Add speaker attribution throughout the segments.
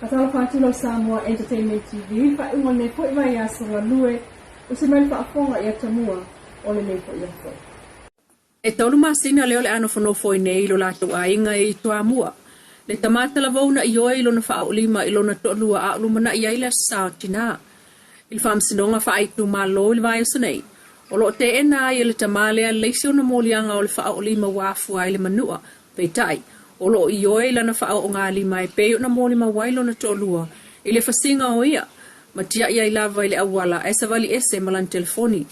Speaker 1: Atala whātilo Samoa Entertainment TV, wha ingo nei po iwai asonga lue, usimai whaafonga ia tamua, o le nei po ia fo.
Speaker 2: E taulu masina leo le ano whanofo i nei lo lato a inga i tua mua. Le tamata la vauna i oe ilo na whaaolima ilo na to'lua a ulumana i aila sao tina. Il whaamsinonga whaaitu malo il vai usanei. O lo te ena ai le tamalea leisi o na molianga o le whaaolima wafua i le manua, peitai. O lo i oe ila na whao o ngā lima e peo na molima wailo na to'lua i le whasinga o ia. Matia ia i lava i le awala e savali ese malan telefoni.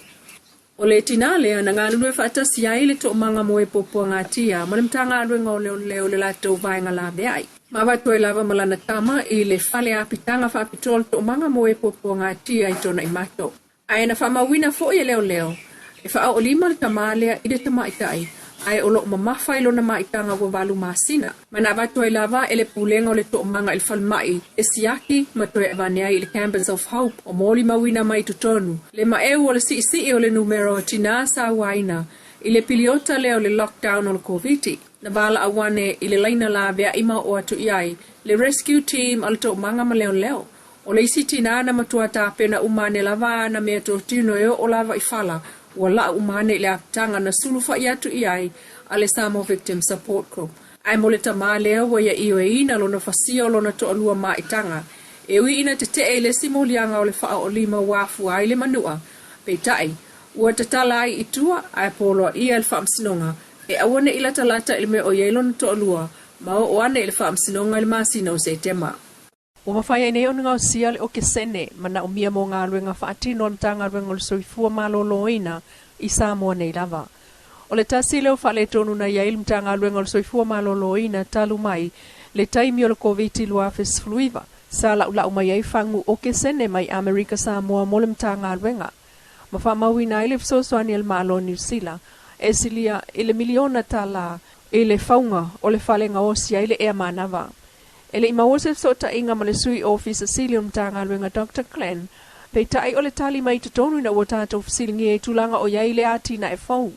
Speaker 2: O le tinale na ngā lulu e whaatasi ai le to manga moe popo ngā tia, ma le mta ngā lue leo le lato vai ngā lawe ai. Ma watu e lava malana tama i le whale apitanga whaapitol to manga moe popo ngā tia i tona i mato. Ai na whamawina fo i leo, e whaao lima le tamalea i le tamaitai, ai o lo mamafa ilo na maitanga wa walu masina. Mana watu e lava e le pulenga o le to manga il falmai, e siaki matoe avanea i le Campbells of Hope, o moli mawina mai tutonu. Le maeu o le si o le numero tina sa waina, i le piliota leo le lockdown o le COVID-19. Na vala awane i le laina la vea ima o atu iai, le rescue team al to manga ma leo. O le isi tina na matua tape na umane lava na mea to tino eo o lava i fala, wala umane le aptanga na sulufa i atu iai ale Samoa Victim Support Group. Ai mo le tamalea wa ia iwe ina lo na fasia o lo na to'alua maitanga. Ewi ina te te le simolianga o le wha o lima wafu ai le manua. Peitai, ua tatala ai itua ai polo ia le whaamsinonga. E awane ila talata ilme o yeilo na to'alua, ma o ane ile whaamsinonga le masina o se tema.
Speaker 3: O mawhai nei o ngā sia le o ke Sene, mana o mia mo ngā ruenga whaatino o mtanga ruenga le soifua maloloina i Samoa nei lava. O le tasi leo whale tonu na iail mtanga ruenga le soifua maloloina talu mai, le taimi o le COVID lua fes fluiva, sa lau mai ai whangu o ke Sene mai Amerika Samoa mo le mtanga ruenga. Ma whamawina ile fsoswani el malo New Zealand, e silia ile miliona tala ile faunga o le whalenga o sia ile ea manava. Ele i mawosef sota inga ma le sui office Cecilium tanga luenga Dr. Glenn, pei tai o le tali mai tutonu na wotata o fisilingi e tulanga o yai le ati na e fau.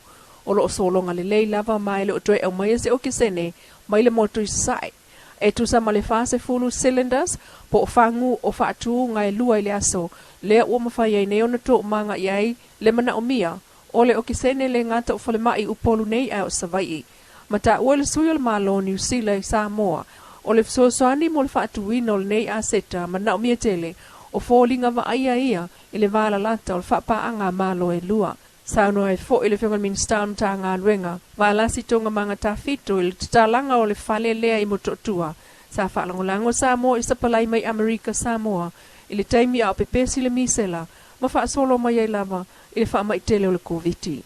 Speaker 3: O lo solonga le lei lava mai le o toe au mai se o ke Sene, mai le motu i sai. E tusa ma le fase fulu cylinders, po o fangu o faatu ngai lua i le aso, lea ua mawhai ai neo na to manga iai le mana o mia, o le o ke Sene le ngata o fale mai upolu nei au savai. Mata ua le sui o le malo New Zealand Samoa, o le fsosoani mo le whaatuina o le nei a seta ma nao mia tele o fōlinga wa aia ia i le wala lata o le whapaanga malo e lua. Sauno e fo i le whiongan minister ta ngā luenga, waalasi tonga mga tawhito i le tutalanga o le whale lea i mototua. Sa whaalangolango Samoa i sapalai mai Amerika Samoa i le taimi au pepesi le misela, ma whaasolo mai ai lava i le whaamai tele o le COVID-19.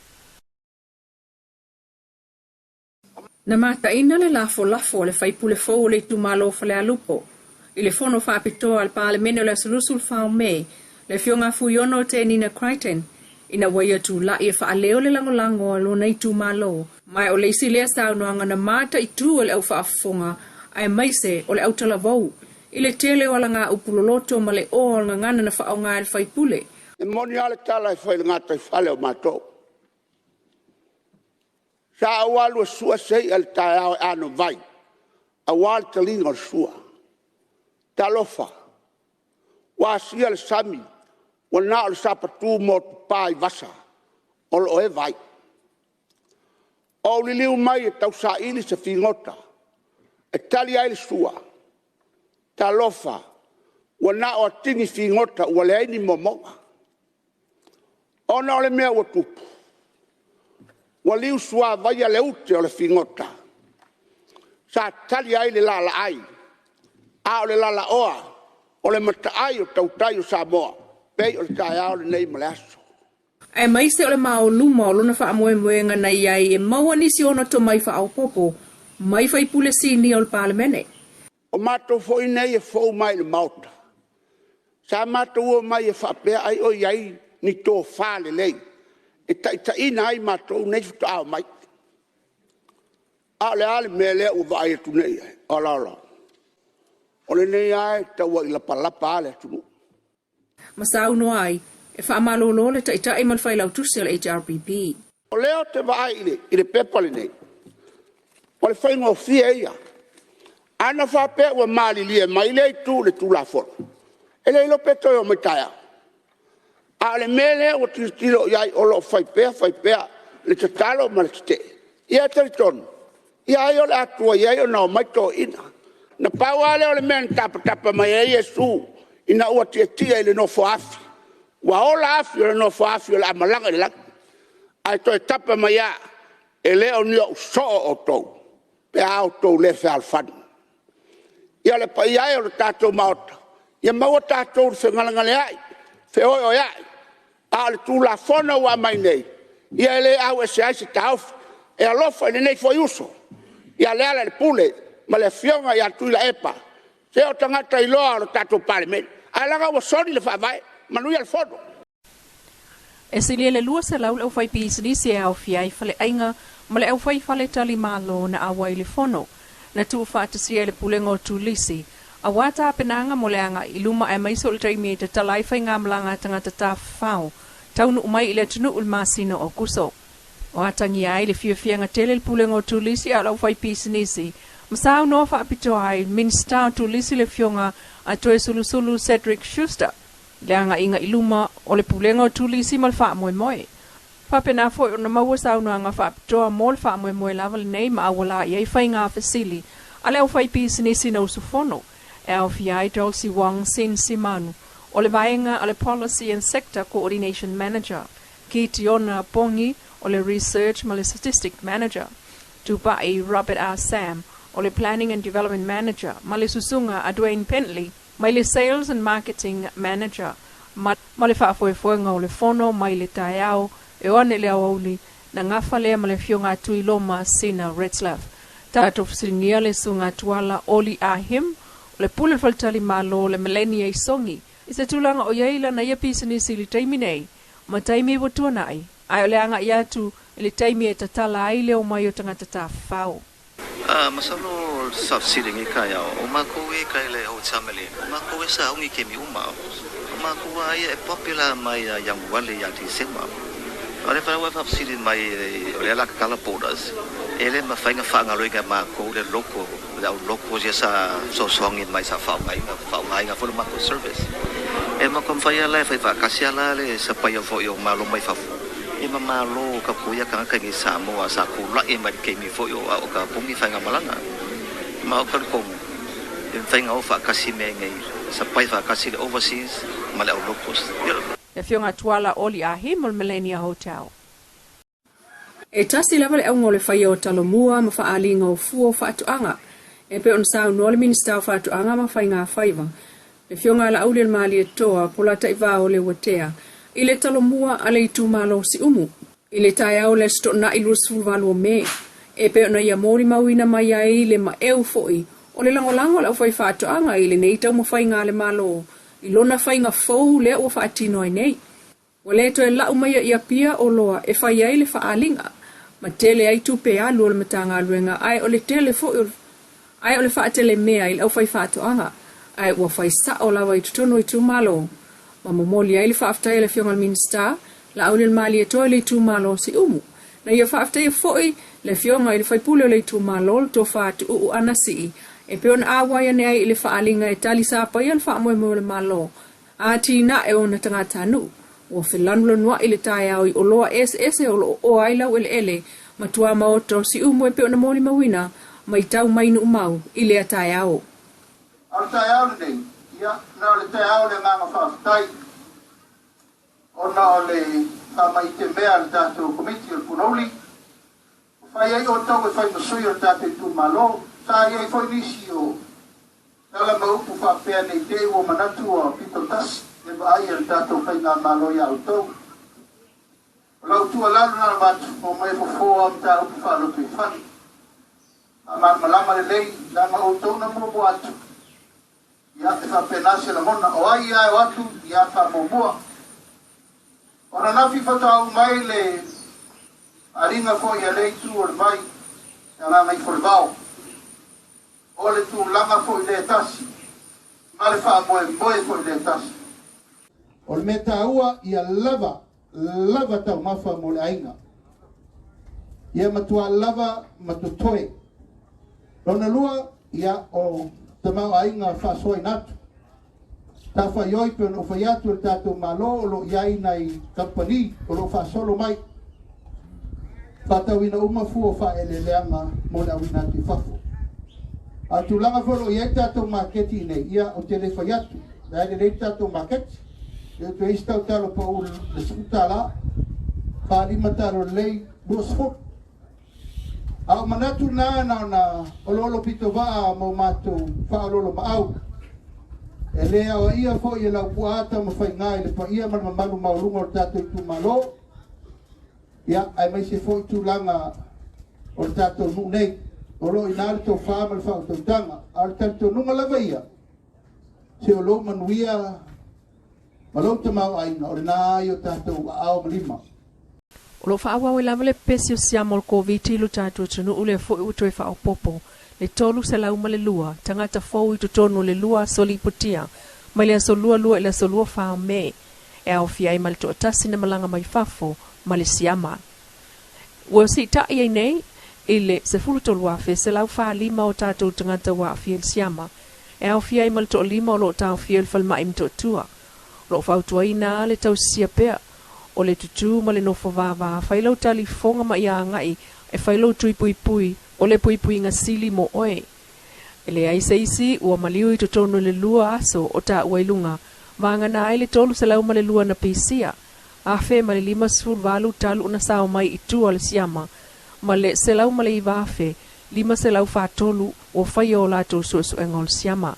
Speaker 2: Na mata ina le lafo le faipule fo le tumalo fale alupo. I le fono whaapitoa al palemene o le sulusul whao me, le fionga fuiono te Nina Crichton, ina waia tu la i whaaleo le langolango alo na i tumalo. Mai o le isi lea saunoanga na mata i tu o le au whaafonga, ai maise o le au talavou. I le tele o la ngā upuloloto ma le o ngā ngana na whao ngā le faipule.
Speaker 4: E moni ale tala i whaile ngata i whale o matou. Sa awalu sua sei al tae ano vai. Awal talinga sua. Talofa. Wa sia le sami. Wa na o sapatu mo pai vasa. O e vai. O liu mai e tau sa ili se fingota. E tali ai sua. Talofa. Wa na o tingi fingota wa le ni momonga. O na le mea o tupu. Waliu sua vai le ute o le fingota. Sa tali ai le lala ai. A o le lala oa. O le mata ai o tautai o Samoa. Pei o le tae ao le nei maleaso.
Speaker 2: E maise o le mao luma o luna wha moe moenga na iai e maua nisi ono to mai wha au popo. Mai whai pule sini o le palemene.
Speaker 4: O mato fo inei e fo mai le mauta. Sa mato ua mai e whapea ai o iai ni tō whale lei. E ta ina ai matou nei futa au mai. A le ale me lea u vai tu nei ai. Ala. O le nei ai ta ua ila palapa ale tu.
Speaker 2: Masau no ai, e wha amalolo le ta ita e malwhai lau tusi o le HRBP.
Speaker 4: O leo te vai i le pepa le nei. O le whainga o fia ia. Ana whape ua mali lia mai le tu le tu la fol. E le ilo peto o metaya. A le mele o tilo iai o lo whaipea le tatalo ma le te. Ia tariton. Ia o le atua iai o nao mai to ina. Na paua le o le mea tapa mai e Yesu. Ina ua tia le no foafi. Wa ola afi o le no foafi o le amalanga le laki. Ai to e tapa mai a. E leo ni o so o tou. Pe au tou le fe alfani. Ia le pa iai o le tatou maota. Ia maua tatou le whengalanga le ai. Fe oi o iai. A le tu la fona ua mai nei. Ia le au e se ai se taufi. E alofa e nei fo iuso. Ia le ala le pule. Ma le fionga ia tui la epa. Se o tangata iloa o le tatou parliament. A laga ua soni le whawai. Manui al fono.
Speaker 3: E se le lua se lau au fai pisini se au fiai fale ainga ma le au fai fale tali malo na awai le fono. Na tu whaatasia le pulengo tulisi. A wata apenanga mo le anga iluma e maiso le taimi e te talai fai ngā malanga tangata ta whao. Taunu umai ile tunu ulmasino o kuso. O atangi ai le fiafianga tele le pulengo tulisi a lau fai pisinisi. Masau no whaapito ai minsta tulisi le fionga a toe sulusulu Cedric Schuster. Le anga inga iluma o le pulengo tulisi mal wha moe moe. Whapena foi o na maua sauna anga whaapitoa mo le wha moe moe lava le nei ma awala i ei whai ngā fasili. A leo whai pisinisi na usufono. E au fiai Dulcie Wang Sin Simanu. O le vaenga a le Policy and Sector Coordination Manager. Ki Tiona Pongi o le Research ma le Statistic Manager. Tupai Robert R. Sam o le Planning and Development Manager. Ma le susunga a Dwayne Pentley. Mai le Sales and Marketing Manager. Ma le whaafoefoenga o le fono mai le taiao. E one le auli na ngafa lea ma le fionga tui loma Sina Retzlaff. Tato fsiringia le sunga tuala Oli Ahim. Le pule faltali malo le milenia I songi. I se tulanga o yaila na ia pisanisi li taimi nei. Ma taimi wa tuanai. Ai o le anga iatu li taimi e tatala ai leo mai o tangata ta whao.
Speaker 5: Masalo subsiding kaya o makoe kai le o chamele. Makoe sa ungi kemi umao. Makoe ai e popular mai yang wale ya December. Ole fa wa subsiding mai ole la kala borders. Ele ma fainga fanga loinga makoe le loko. Au loko je sa so song in mai sa fa ngai nga fo mako service. E ma kom fa ya le fa kasiala le sa pa yo fo yo malo mai fa. E ma malo ka puya ka ngi Samoa sa ku la e mai ke mi fo yo o ka pungi fa nga malanga. Ma o ka ko e fa nga o fa kasi me ngai sa pa fa kasi overseas ma le locos.
Speaker 3: E fionga tuala Oli Ahim o Millennia Hotel.
Speaker 2: E tasi lava le au ngole whai o talomua ma wha alinga o fuo wha atuanga. E pe on sao no le minista o wha atuanga ma whai ngā whaiva. Le fionga la aule le maali e toa pola taiva o le watea. I le talomua a le itu malo si umu. I le tai au le sto na i lusu valu o me. E pe ona ia mori mawina mai ai le ma eu foi. O le langolango la whai wha atuanga i le neitau ma whai ngā le malo. I lona whai ngā fau le o wha atino ai nei. Wa le to e lau mai ia pia o loa e whai ai le wha alinga. Ma tele ai tupe alu o le matanga luenga ai o le tele fo ai o le wha tele mea i au whai wha atuanga. Ai ua whai sa o lawa I tutono I tu malo. Ma momoli ai le wha aftai le fionga minsta la au le mali e toi le tu malo si umu. Na ia wha aftai e foi le fionga I le whai pule o le tu malo to wha atu uu anasi e peon awai ane ai le wha alinga e tali sa pa ian wha moe mo le malo. A ti na e o na tangata anu. Ua whilanula nua I le tai au I o loa ese o ai lau ele ma tua maoto si umu e peona moli mawina mai tau mainu umau I le tai au.
Speaker 6: Al tai au nei, ia, na le tai au le nganga whaftai. O na o le whamai te mea le tātou komiti o punauli. Whai ai o tau e whai masui o tātou tu malo, sa ai whai nisi o tala maupu whapea nei te o manatu o pito tasi. E ba ai al tātou whai ngā malo ia o tau. O lau tua lalu nana matu, o mai fo am tā upu whalotu I whani. A malama le lei, langa o tau na mo atu. Ia e whapenase la mona, o ai ai o atu, ia wha momoa. O na nafi whatau mai le aringa fo ia lei tu o le mai, ia ngā ngai fo le vau. O le tu langa fo I le tasi, ma le wha moe fo I le tasi. O le meta ua ia lava tau mafa mo le ainga. Ia matua lava matutoe. Rona lua ia o te mau ainga whasoi natu. Ta whaioi pe o whaiatu le tātou malo o lo iai nei kampani o lo whasolo mai. Whatawina umafu o whaeleleanga mo le awina tu whafo. A tūlanga wholo iai tātou maketi nei ia o te le whaiatu. Nai le tātou maketi. E tu eistau talo pa ulu le sukutala. Whalima talo lei luasfot. Au manatu na o lolo pito waa mo mātou whaalolo maau. E lea o ia fo i lau puata ma whai ngai le pa ia man manu maurunga o tātou i tu malo. Ia, ai mai se fo i tu langa o tātou nu nei. O lo inare tō whāma le whao tō tanga. Al tātou nunga lava ia. Se o lo manuia malo te mau aina o le nā i o tātou ao malima.
Speaker 3: O lo whaawa o lava le pesi o siama o COVID ilu tātou tunu ule fo i uto e whao popo. Le tolu se lau ma le lua, tangata fau i tutonu le lua soli putia, mai le aso lua i le aso lua whao me, e au fiai ma le to atasi na malanga mai fafo, ma le siama. Ua si ta i nei, ile se fulu tolu afe, se lau wha lima o tātou tangata wa fiel siama, e au fiai ma le to lima o lo tau fiel falma im to tua. Lo whau tua ina le tau sia pea, o le tutu ma le nofo vava, whailau tali fonga ma ia ngai, e whailau tui pui pui, o le pui pui nga sili mo oe. E le aisa isi ua maliu i totono le lua aso o ta uailunga, vanga na ai le tolu se lau ma le lua na pisia. Afe ma le 5 valu talu na sao mai i tua le siama, ma le se lau ma le iwa afe, 5 se lau fa tolu o whai o lato suesu engol siama.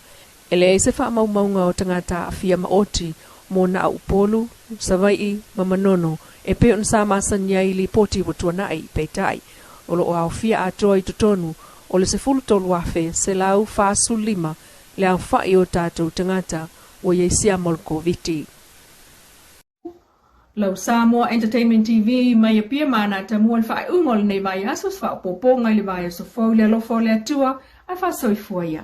Speaker 3: E le aisa wha maunga o tangata a fia ma oti, mo na au polu, savai, mamanono, e peo nsa masan yai li poti watua nai, peitai. O lo au fia atoa i tutonu, o le se fulu tolu afe, se lau fasu 5, le au whai o tātou tangata, o ye siama o COVID.
Speaker 2: Lau Samoa Entertainment TV mai a pia mana ta mua le whae ungol nei vai asos wha popo ngai le vai aso fau le alofo le atua, ai wha soifua ia.